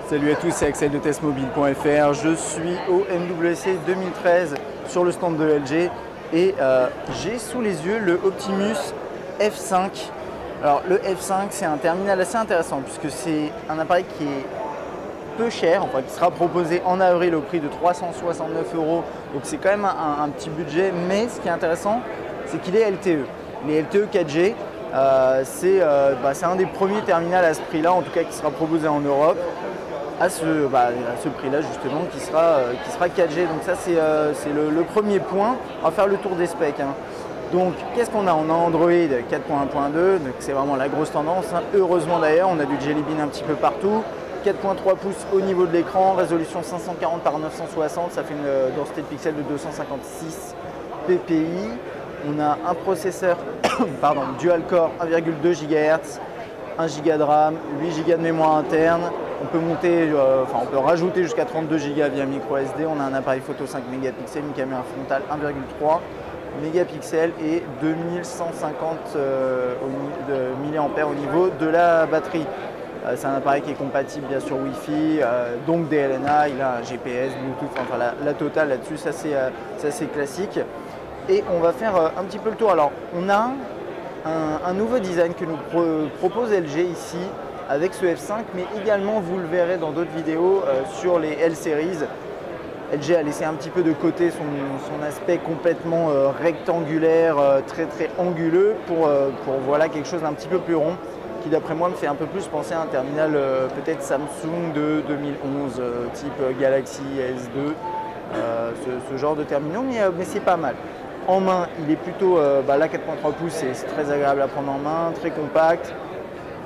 Salut à tous, c'est Axel de testmobile.fr. Je suis au MWC 2013 sur le stand de LG et j'ai sous les yeux le Optimus F5. Alors le F5, c'est un terminal assez intéressant puisque c'est un appareil qui est peu cher, enfin qui sera proposé en avril au prix de 369 €. Donc c'est quand même un petit budget, mais ce qui est intéressant, c'est qu'il est LTE. Il est LTE 4G. C'est un des premiers terminals à ce prix-là, en tout cas qui sera proposé en Europe, à ce prix-là justement, qui sera 4G. Donc ça c'est le premier point. On va faire le tour des specs. Donc qu'est-ce qu'on a? On a Android 4.1.2, donc c'est vraiment la grosse tendance. Heureusement d'ailleurs, on a du Jelly Bean un petit peu partout. 4.3 pouces au niveau de l'écran, résolution 540 par 960, ça fait une densité de pixels de 256 ppi. On a un processeur dual-core 1,2 GHz, 1 Go de RAM, 8 Go de mémoire interne. On peut rajouter jusqu'à 32 Go via micro SD. On a un appareil photo 5 mégapixels, une caméra frontale 1,3 mégapixels et 2150 mAh au niveau de la batterie. C'est un appareil qui est compatible bien sûr Wi-Fi, donc DLNA, il a un GPS, Bluetooth, enfin la totale là-dessus, ça c'est classique. Et on va faire un petit peu le tour. Alors on a un nouveau design que nous propose LG ici avec ce F5, mais également vous le verrez dans d'autres vidéos sur les L-Series. LG a laissé un petit peu de côté son aspect complètement rectangulaire, très anguleux pour voilà, quelque chose d'un petit peu plus rond, qui d'après moi me fait un peu plus penser à un terminal peut-être Samsung de 2011, type Galaxy S2, ce genre de terminaux, mais c'est pas mal. En main, il est plutôt, là 4.3 pouces, c'est très agréable à prendre en main, très compact.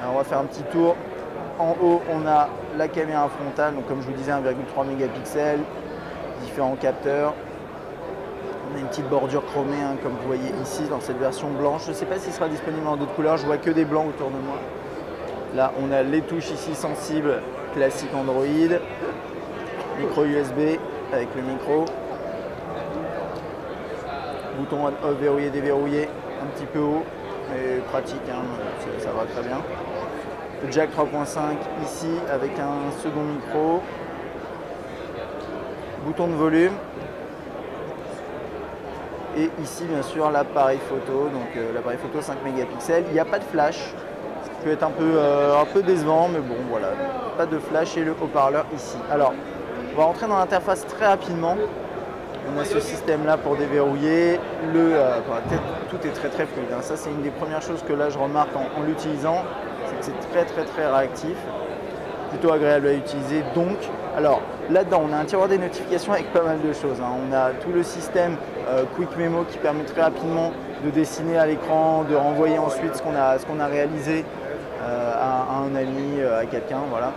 Alors, on va faire un petit tour. En haut, on a la caméra frontale, donc comme je vous disais, 1,3 mégapixels, différents capteurs. On a une petite bordure chromée, comme vous voyez ici, dans cette version blanche. Je ne sais pas s'il sera disponible en d'autres couleurs, je vois que des blancs autour de moi. Là, on a les touches ici sensibles, classique Android, micro USB avec le micro. Bouton on-off, verrouiller, déverrouiller, un petit peu haut, mais pratique, ça va très bien. Le jack 3.5 ici avec un second micro. Bouton de volume. Et ici bien sûr l'appareil photo, donc l'appareil photo 5 mégapixels. Il n'y a pas de flash, ce qui peut être un peu décevant, mais bon voilà, pas de flash et le haut-parleur ici. Alors, on va rentrer dans l'interface très rapidement. On a ce système là pour déverrouiller, tout est très fluide. Ça c'est une des premières choses que là je remarque en l'utilisant, c'est que c'est très réactif, plutôt agréable à utiliser. Donc, alors là-dedans on a un tiroir des notifications avec pas mal de choses. On a tout le système Quick Memo qui permet très rapidement de dessiner à l'écran, de renvoyer ensuite ce qu'on a réalisé à un ami, à quelqu'un, voilà.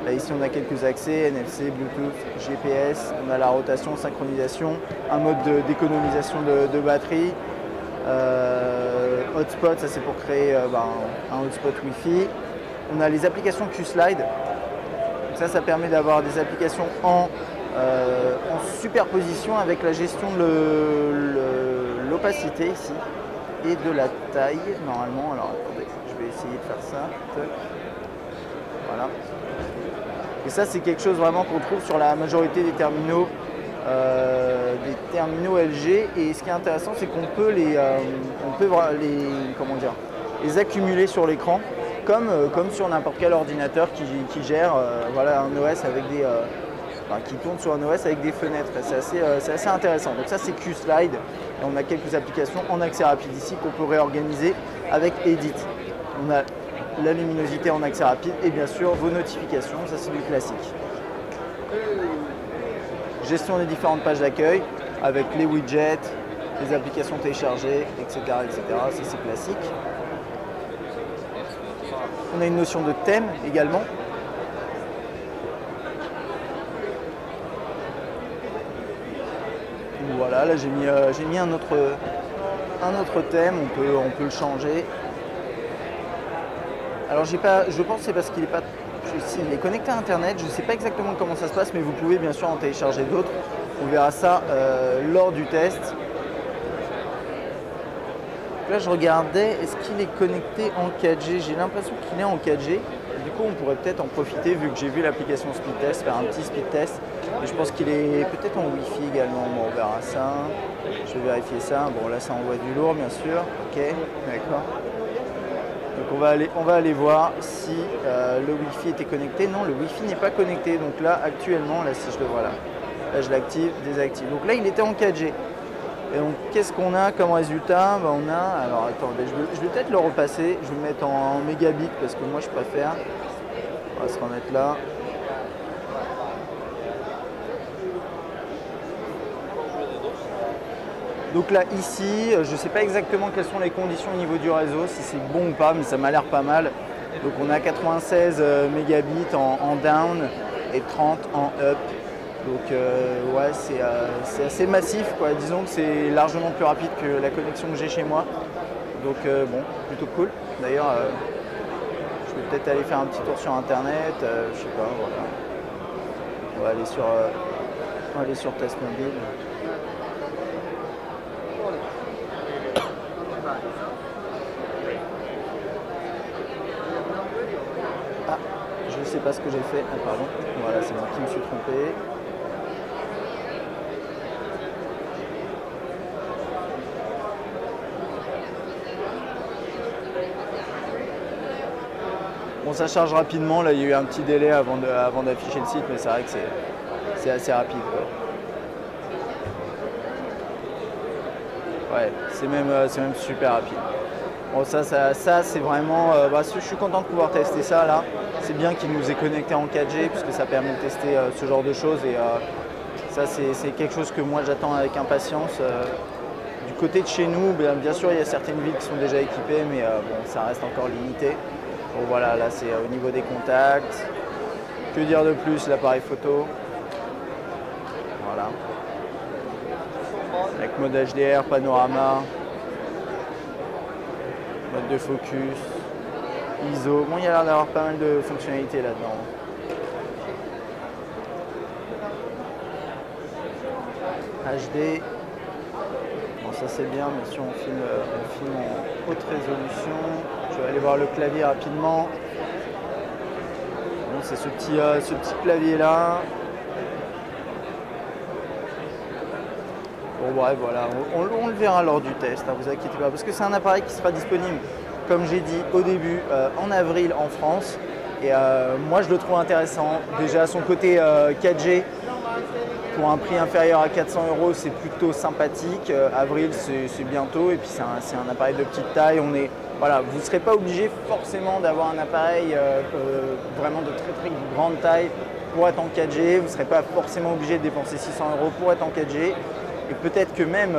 Là, ici, on a quelques accès, NFC, Bluetooth, GPS, on a la rotation, synchronisation, un mode d'économisation de batterie, hotspot, ça c'est pour créer un hotspot Wi-Fi. On a les applications Q-Slide, ça permet d'avoir des applications en superposition avec la gestion de l'opacité ici et de la taille normalement. Alors attendez, je vais essayer de faire ça. Voilà. Et ça, c'est quelque chose vraiment qu'on trouve sur la majorité des terminaux LG. Et ce qui est intéressant, c'est qu'on peut les accumuler sur l'écran, comme sur n'importe quel ordinateur qui gère un OS avec qui tourne sur un OS avec des fenêtres. C'est assez intéressant. Donc ça, c'est Q-Slide. Et on a quelques applications en accès rapide ici qu'on peut réorganiser avec Edit. On a la luminosité en accès rapide et bien sûr vos notifications, ça c'est du classique. Gestion des différentes pages d'accueil avec les widgets, les applications téléchargées, etc. Ça c'est classique. On a une notion de thème également. Voilà, là j'ai mis un autre thème, on peut le changer. Alors je pense que c'est parce qu'il n'est pas, il est connecté à internet, je ne sais pas exactement comment ça se passe, mais vous pouvez bien sûr en télécharger d'autres. On verra ça lors du test. Là je regardais, est-ce qu'il est connecté en 4G? J'ai l'impression qu'il est en 4G. du coup, on pourrait peut-être en profiter, vu que j'ai vu l'application speed test, faire un petit speed test. Et je pense qu'il est peut-être en Wi-Fi également. Bon, on verra ça. Je vais vérifier ça. Bon, là, ça envoie du lourd, bien sûr. Ok, d'accord. Donc on va aller voir si le Wi-Fi était connecté. Non, le Wi-Fi n'est pas connecté. Donc là, actuellement, là, si je le vois là, je l'active, désactive. Donc là, il était en 4G. Et donc, qu'est-ce qu'on a comme résultat? Ben, on a, alors attendez, je vais peut-être le repasser. Je vais le mettre en mégabits parce que moi, je préfère. On va se remettre là. Donc là, ici, je ne sais pas exactement quelles sont les conditions au niveau du réseau, si c'est bon ou pas, mais ça m'a l'air pas mal. Donc on a 96 mégabits en down et 30 en up. Donc ouais, c'est assez massif, quoi. Disons que c'est largement plus rapide que la connexion que j'ai chez moi. Donc bon, plutôt cool. D'ailleurs, je vais peut-être aller faire un petit tour sur internet, je sais pas, voilà. On va aller sur Test Mobile. Ah, je ne sais pas ce que j'ai fait. Ah, pardon. Voilà, c'est moi qui me suis trompé. Bon, ça charge rapidement. Là, il y a eu un petit délai avant d'afficher le site, mais c'est vrai que c'est assez rapide, quoi. Ouais, c'est même super rapide. Bon, ça c'est vraiment... je suis content de pouvoir tester ça là. C'est bien qu'il nous ait connecté en 4G puisque ça permet de tester ce genre de choses. Et ça, c'est quelque chose que moi j'attends avec impatience. Du côté de chez nous, bien sûr, il y a certaines villes qui sont déjà équipées, mais bon, ça reste encore limité. Bon, voilà, là c'est au niveau des contacts. Que dire de plus, l'appareil photo. Voilà. Avec mode HDR, panorama, mode de focus, ISO. Bon, il y a l'air d'avoir pas mal de fonctionnalités là-dedans. HD. Bon, ça c'est bien, mais si on filme en haute résolution. Je vais aller voir le clavier rapidement. Bon, c'est ce petit clavier là. Bon, bref, voilà, on le verra lors du test, hein, vous inquiétez pas, parce que c'est un appareil qui sera disponible, comme j'ai dit au début, en avril en France. Et moi, je le trouve intéressant. Déjà, son côté 4G, pour un prix inférieur à 400 €, c'est plutôt sympathique. Avril, c'est bientôt, et puis c'est un appareil de petite taille. Voilà, vous ne serez pas obligé forcément d'avoir un appareil vraiment de très très grande taille pour être en 4G. Vous ne serez pas forcément obligé de dépenser 600 € pour être en 4G. Et peut-être que même,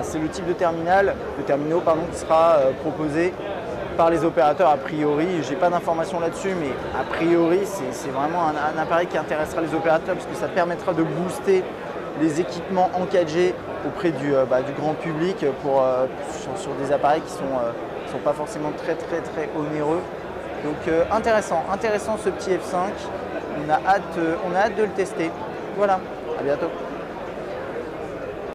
c'est le type de terminaux qui sera proposé par les opérateurs a priori. Je n'ai pas d'informations là-dessus, mais a priori, c'est vraiment un appareil qui intéressera les opérateurs parce que ça permettra de booster les équipements en 4G auprès du grand public sur des appareils qui sont pas forcément très très très onéreux. Donc intéressant ce petit F5. On a hâte de le tester. Voilà, à bientôt.